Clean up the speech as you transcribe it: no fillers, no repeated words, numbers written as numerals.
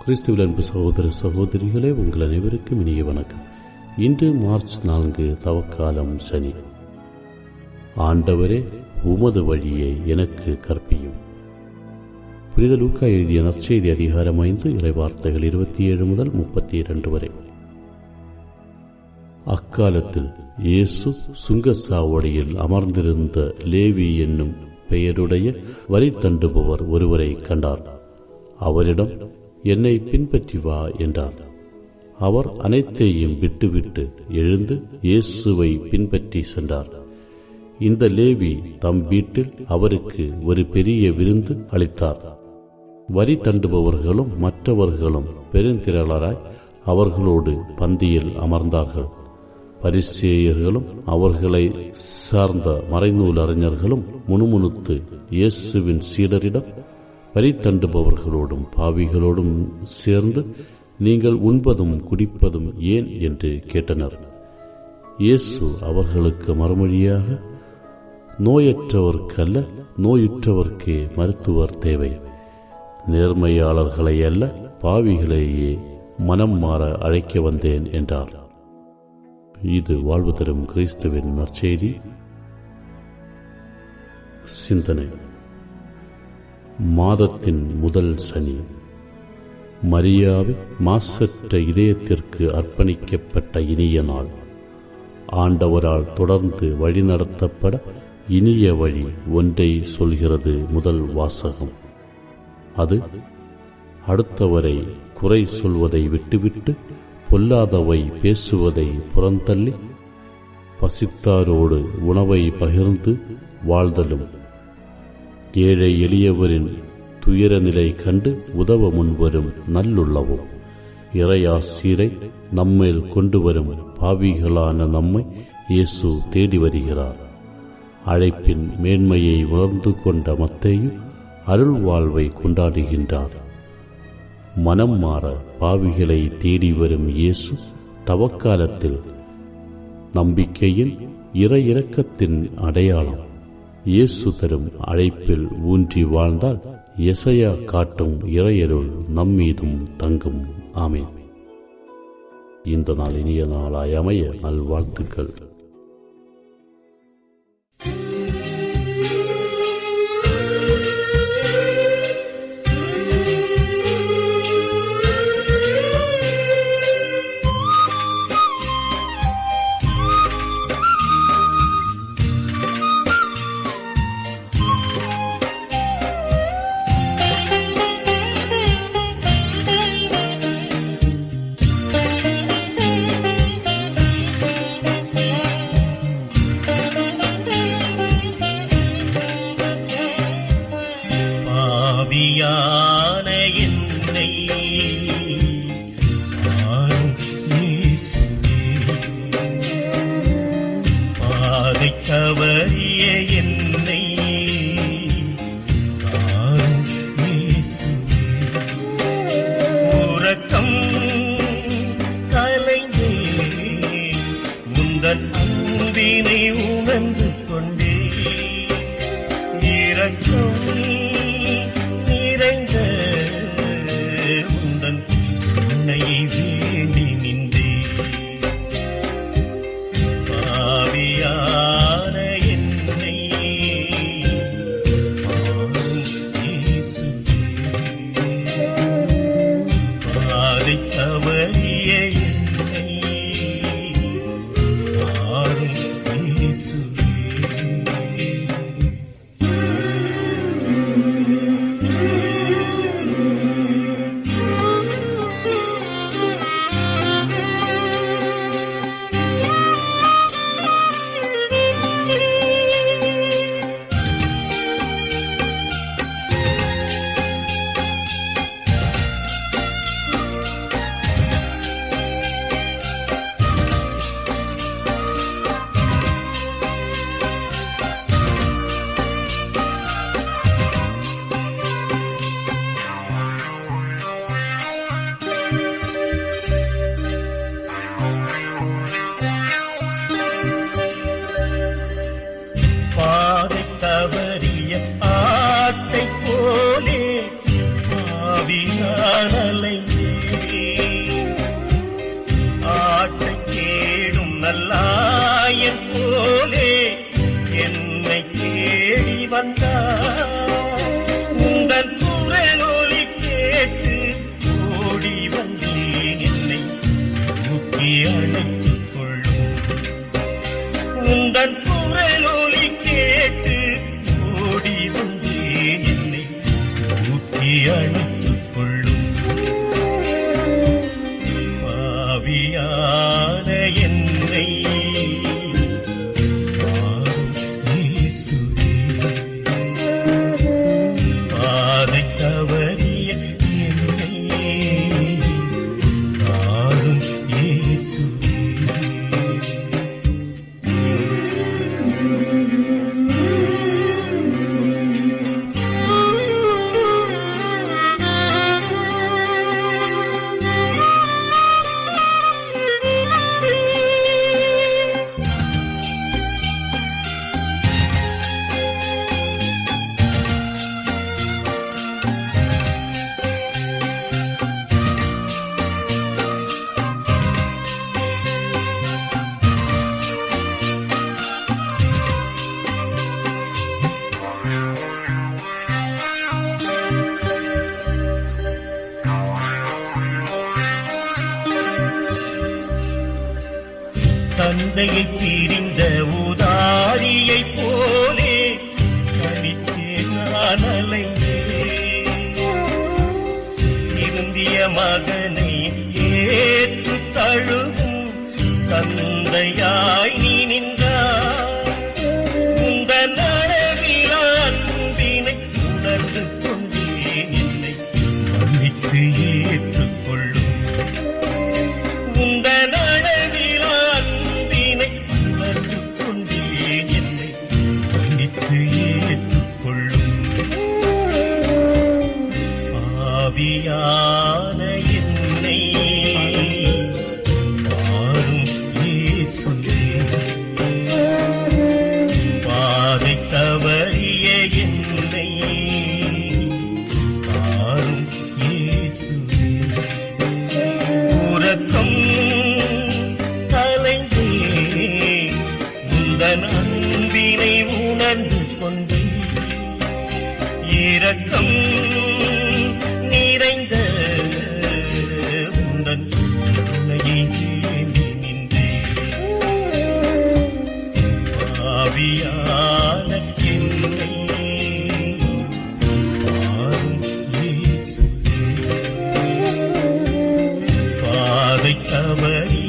கிறிஸ்துவில் அன்பு சகோதர சகோதரிகளே, உங்கள் அனைவருக்கும் இனிய வணக்கம். இன்று மார்ச் 4 தவக்காலம் சனி. ஆண்டவரே, உமது வழியை எனக்கு கற்பியும். புனித லூக்கா எழுதிய நற்செய்தி அதிகாரம் 5 இறைவார்த்தைகள் 27 முதல் 32 வரை. அக்காலத்தில் இயேசு சுங்கசாவடியில் அமர்ந்திருந்த லேவி என்னும் பெயருடைய வரி தண்டுபவர் ஒருவரை கண்டார். அவரிடம், என்னை பின்பற்றி வா என்றார். அவர் அனைத்தையும் விட்டுவிட்டு எழுந்து இயேசுவை பின்பற்றி சென்றார். இந்த லேவி தம் வீட்டில் அவருக்கு ஒரு பெரிய விருந்து அளித்தார். வரி தண்டுபவர்களும் மற்றவர்களும் பெருந்திரளாராய் அவர்களோடு பந்தியில் அமர்ந்தார்கள். பரிசேயர்களும் அவர்களை சார்ந்த மறைநூல் அறிஞர்களும் முணுமுணுத்து இயேசுவின் சீடரிடம், வரி தண்டுபவர்களோடும் பாவிகளோடும் சேர்ந்து நீங்கள் உண்பதும் குடிப்பதும் ஏன் என்று கேட்டனர். இயேசு அவர்களுக்கு மறுமொழியாக, நோயற்றவர்க்கு அல்ல, நோயுற்றவர்க்கே மருத்துவர் தேவை. நேர்மையாளர்களை அல்ல, பாவிகளையே மனம் மாற அழைக்க வந்தேன் என்றார். இது வாழ்வு தரும் கிறிஸ்துவின் நற்செய்தி. சிந்தனை. மாதத்தின் முதல் சனி. மரியாவின் மாசற்ற இதயத்திற்கு அர்ப்பணிக்கப்பட்ட இனிய நாள். ஆண்டவரால் தொடர்ந்து வழிநடத்தப்பட இனிய வழி ஒன்றை சொல்கிறது முதல் வாசகம். அது, அடுத்தவரை குறை சொல்வதை விட்டுவிட்டு பொல்லாதவை பேசுவதை புறந்தள்ளி பசித்தாரோடு உணவை பகிர்ந்து வாழ்தலும், ஏழை எளியவரின் துயர நிலை கண்டு உதவ முன்வரும் நல்லுள்ளவும், இறையாசீரை நம்மேல் கொண்டு வரும் பாவிகளான நம்மை இயேசு தேடி வருகிறார். அழைப்பின் மேன்மையை உணர்ந்து கொண்ட மத்தேயு அருள் வாழ்வை கொண்டாடுகின்றார். மனம் மாற பாவிகளை தேடி வரும் இயேசு தவக்காலத்தில் நம்பிக்கையின் இறை இரக்கத்தின் அடையாளம். இயேசு தரும் அழைப்பில் ஊன்றி வாழ்ந்தால் எசையா காட்டும் இறையருள் நம்மீதும் தங்கும். ஆமென். இந்த நாள் இனிய நாளாய் அமைய நல்வாழ்த்துக்கள். பாவியான என்னை பாரும் இயேசுவே, பாதை தவறிய என்னை பாரும் இயேசுவே, உறக்கம் கலைந்தே உந்தன் அன்பினை உணர்ந்து கொண்டே, இரக்கம் உந்தன் உன்னையை வேண்டி நின்றே. பாவியான என்னை தந்தையை பிரிந்த உதாரியைப் போலே தனித்தே நான் அலைந்தேன். திருந்திய மகனை ஏற்று தழுவும் தந்தையாய் நீ நின்றாய். உந்தன் அளவிலா அன்பினை உணர்ந்து கொண்டேன். என்னை மன்னித்து ஏற்றுக்கொள்ளும். உந்தன் அளவிலா அன்பினை உணர்ந்து கொண்டேன். என்னை மன்னித்து ஏற்றுக்கொள்ளும். ஆவியான என்னை மாறும் இயேசுவே. பாதை தவறிய என்னை மாறும் இயேசுவே. உறக்கம் கலைந்தே உந்தன் அன்பினை உணர்ந்து கொண்டே. இரக்கம் நிறைந்த உந்தன் கருணையை வேண்டி நின்றேன். ஆவியான என்னை மாறும் இயேசுவே. பாதை தவறி